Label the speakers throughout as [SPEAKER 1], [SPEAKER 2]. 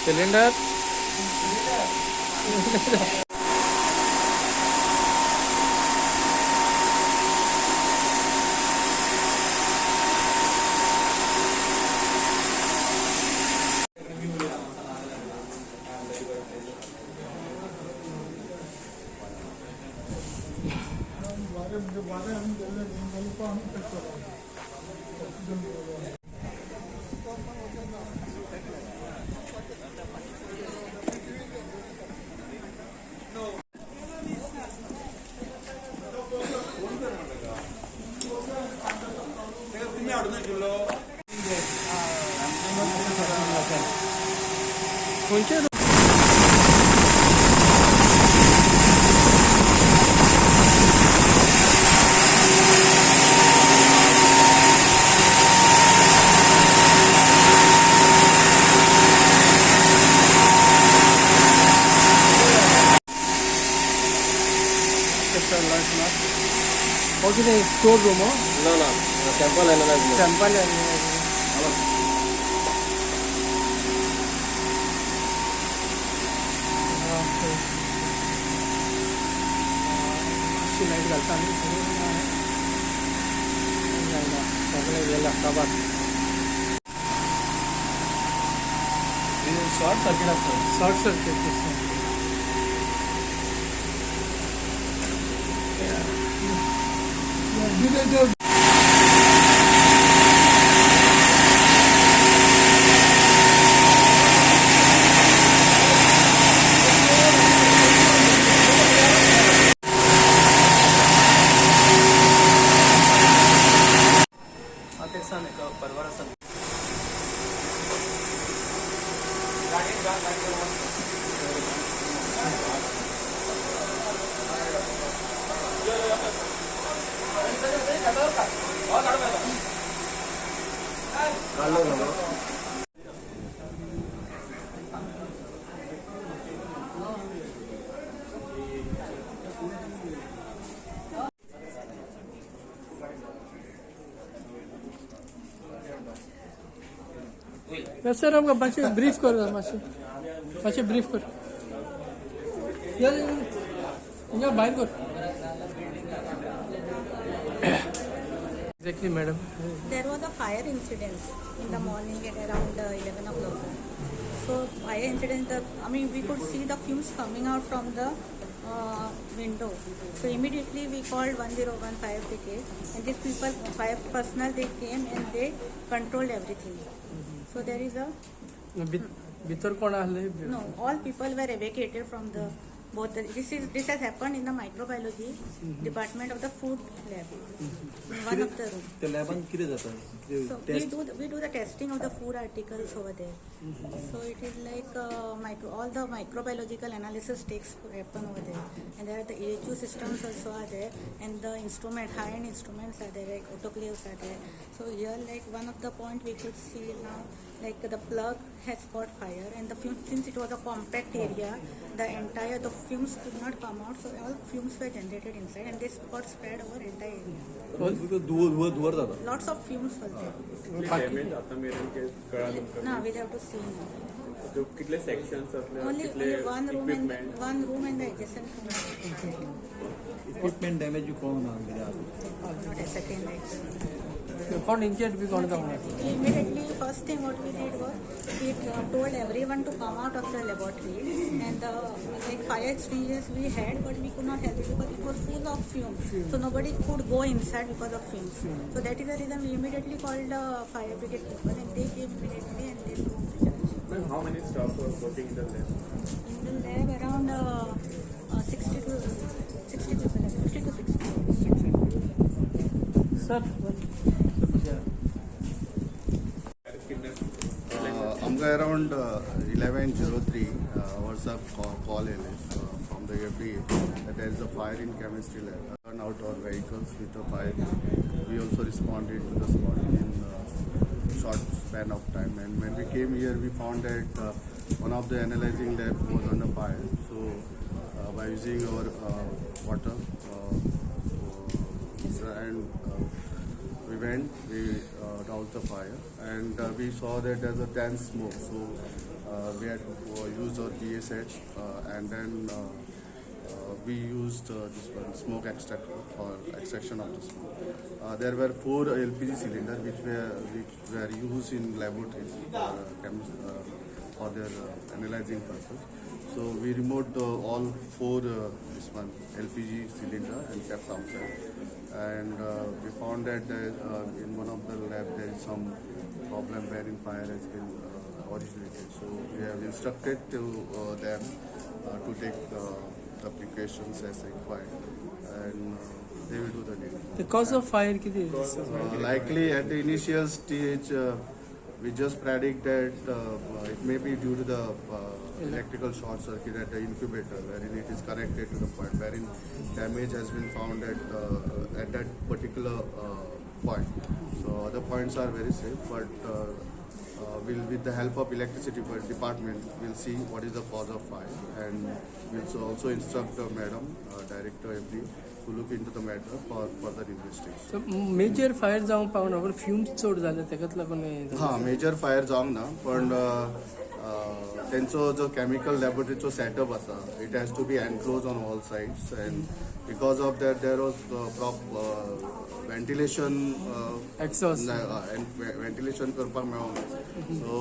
[SPEAKER 1] Cylinder कोणचे store room हो
[SPEAKER 2] ना सैंपल एनालाइज
[SPEAKER 1] सैंपल है लाइट घालता सगळे गेला काबार
[SPEAKER 2] शॉर्ट सर्किट असतं
[SPEAKER 1] शॉर्ट सर्किट
[SPEAKER 2] परवार असं
[SPEAKER 1] सर आमकां मातशें ब्रीफ कर मातशें ब्रीफ कर हिंगा भायर कर exactly madam
[SPEAKER 3] There was a fire incident in the morning at around 11 o'clock. So fire incident, I mean we could see the fumes coming out from the window. So immediately we called 101 fire brigade, and these people, fire personnel, they came and they controlled everything. So there is a
[SPEAKER 1] भितर कोण आसले
[SPEAKER 3] no, all people were evacuated from the both. This has happened in the microbiology department of the food lab. In one of the room.
[SPEAKER 2] त्या लॅबान किती जातं
[SPEAKER 3] So we do the testing of the food articles over there. So it is like all the microbiological analysis takes happen over there, and there are the AHU systems also are there, and the high-end instruments are there, like autoclaves are there. So here, like one of the point we could see now, like the plug has caught fire, and the fumes, since it was a compact area, the fumes could not come out, so all fumes were generated inside, and this got spread over entire area.
[SPEAKER 2] धुवर जातं
[SPEAKER 3] Lots of fumes were there.
[SPEAKER 4] Damage आता मेरेन कळालं
[SPEAKER 3] Now we'll have to see now.
[SPEAKER 4] जो कितले sections असले
[SPEAKER 3] Only
[SPEAKER 4] कितले
[SPEAKER 3] one room
[SPEAKER 4] equipment
[SPEAKER 3] and the adjacent room.
[SPEAKER 2] Equipment damage कोण ना
[SPEAKER 3] Not a second like.
[SPEAKER 1] कोण इंजेक्ट बी कोण जावं
[SPEAKER 3] Immediately, first thing what we did was we told everyone to come out of the laboratory, and like fire extinguishers we had, but we could not help it because it was full of fumes. So nobody could go inside because of fumes. So that is the reason we immediately called the fire brigade people, and they came immediately and they took the
[SPEAKER 4] how many staff were working in the lab?
[SPEAKER 3] in the lab around 60 to 50 to 60.
[SPEAKER 1] Sir
[SPEAKER 5] आमकां around 11:03 WhatsApp call from the FDA that there is a fire in chemistry lab. Turn out our vehicles with the fire. We also responded to the spot in short span of time. And when we came here, we found that one of the analyzing lab was on a fire. So by using our water and we went, we doused the fire, and we saw that there's a dense smoke. So we had to use our PA sets, and then we used this one smoke extractor for extraction of the smoke. There were 4 LPG cylinders which were used in laboratories for their analyzing purpose. So we removed all 4 this one LPG cylinder and kept outside. And we found that in one of the lab there is some problem wherein fire has been originated. So we have instructed to them to take the precautions as required, and they will do the needful.
[SPEAKER 1] The cause of fire किती
[SPEAKER 5] Likely at the initial stage, we just predict that it may be due to the electrical short circuit at the incubator, wherein it is connected to the point, wherein damage has been found at that particular point. So other points are very safe, but we'll, with the help of electricity department, we'll see what is the cause of fire, and we'll also instruct the madam, director FD, to look into the matter for further investigation.
[SPEAKER 1] So major fire जाऊन पाहून आपण fumes चोड झाले त्याच्यात लागून
[SPEAKER 5] हां, major fire जावंक ना, पण त्यांचो जो केमिकल लॅबोरेटरीचो सेटअप आसा, it has to be enclose on all sides, and because of that there was ventilation
[SPEAKER 1] exhaust
[SPEAKER 5] ventilation करपाक मेळोंक, सो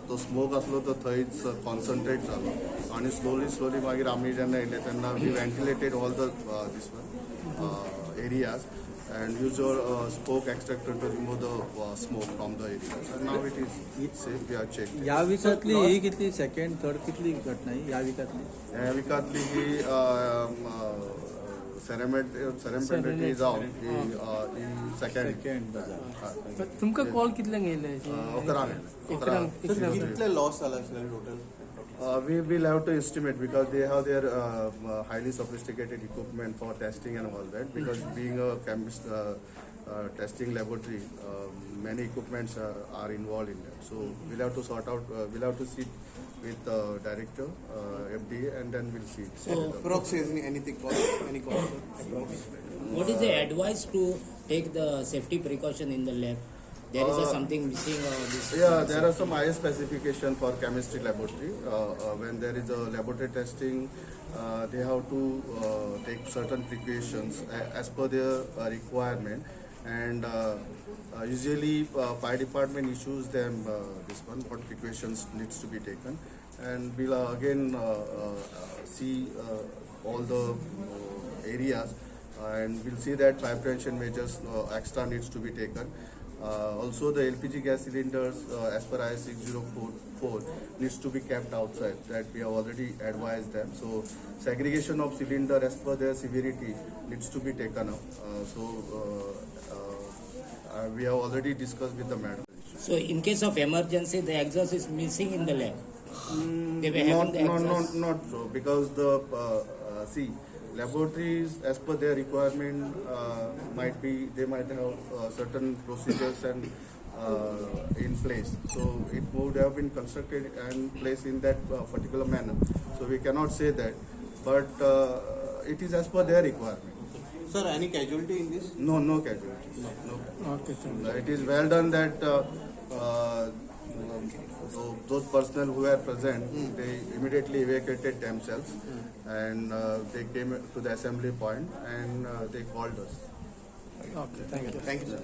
[SPEAKER 5] तो स्मोक आसलो तो थंयच कॉन्सन्ट्रेट जालो, आनी स्लोली मागीर आमी जेन्ना येयले तेन्ना we ventilated all the these areas and use your smoke extractor to remove the smoke from the areas. And now it is safe. We are checked.
[SPEAKER 2] या विकातली ही कितली सेकंड थर्ड कितली घटना ही या विकातली?
[SPEAKER 5] ह्या विकातली ही सेरेमपेटी जावन ही सेकंड
[SPEAKER 1] तुमका कॉल कितल्यांक येयले
[SPEAKER 2] कितले लॉस जाला total?
[SPEAKER 5] We will have to estimate because they have their highly sophisticated equipment for testing and all that. Because being a chemist testing laboratory, many equipments are involved in that. So we'll have to sort out. We'll have to sit with the director, FDA, and then we'll see.
[SPEAKER 6] So,
[SPEAKER 2] Approx anything cost? Any cost? Approx?
[SPEAKER 6] what is the advice to take the safety precaution in the lab? There is something missing or this?
[SPEAKER 5] Yeah, there are some IS specification for chemistry laboratory. When there is a laboratory testing, they have to take certain precautions as per their requirement. And usually fire department issues them this one, what precautions needs to be taken. And we'll again see all the areas, and we'll see that fire prevention measures extra needs to be taken. Also the LPG gas cylinders as per IS 6044 needs to be kept outside, that we have already advised them. So segregation of cylinder as per their severity needs to be taken up. We have already discussed with the madam.
[SPEAKER 6] So in case of emergency, the exhaust is missing in the lab. They were having the exhaust.
[SPEAKER 5] Not so, because the see, laboratories as per their requirement they might have certain procedures and in place. So it would have been constructed and placed in that particular manner. So we cannot say that, but it is as per their requirement.
[SPEAKER 2] Sir, any casualty in this?
[SPEAKER 5] No casualty. No.
[SPEAKER 1] Okay, thank you.
[SPEAKER 5] It is well done that those personnel who were present, they immediately evacuated themselves, and they came to the assembly point and they called us.
[SPEAKER 1] Okay, thank you.
[SPEAKER 2] Thank you, sir.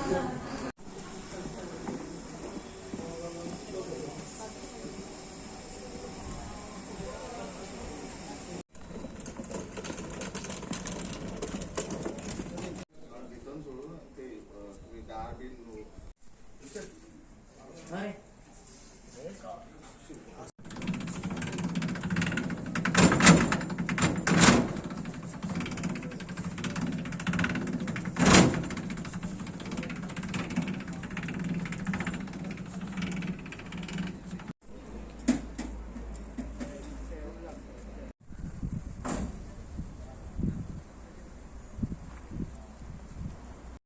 [SPEAKER 7] Hello.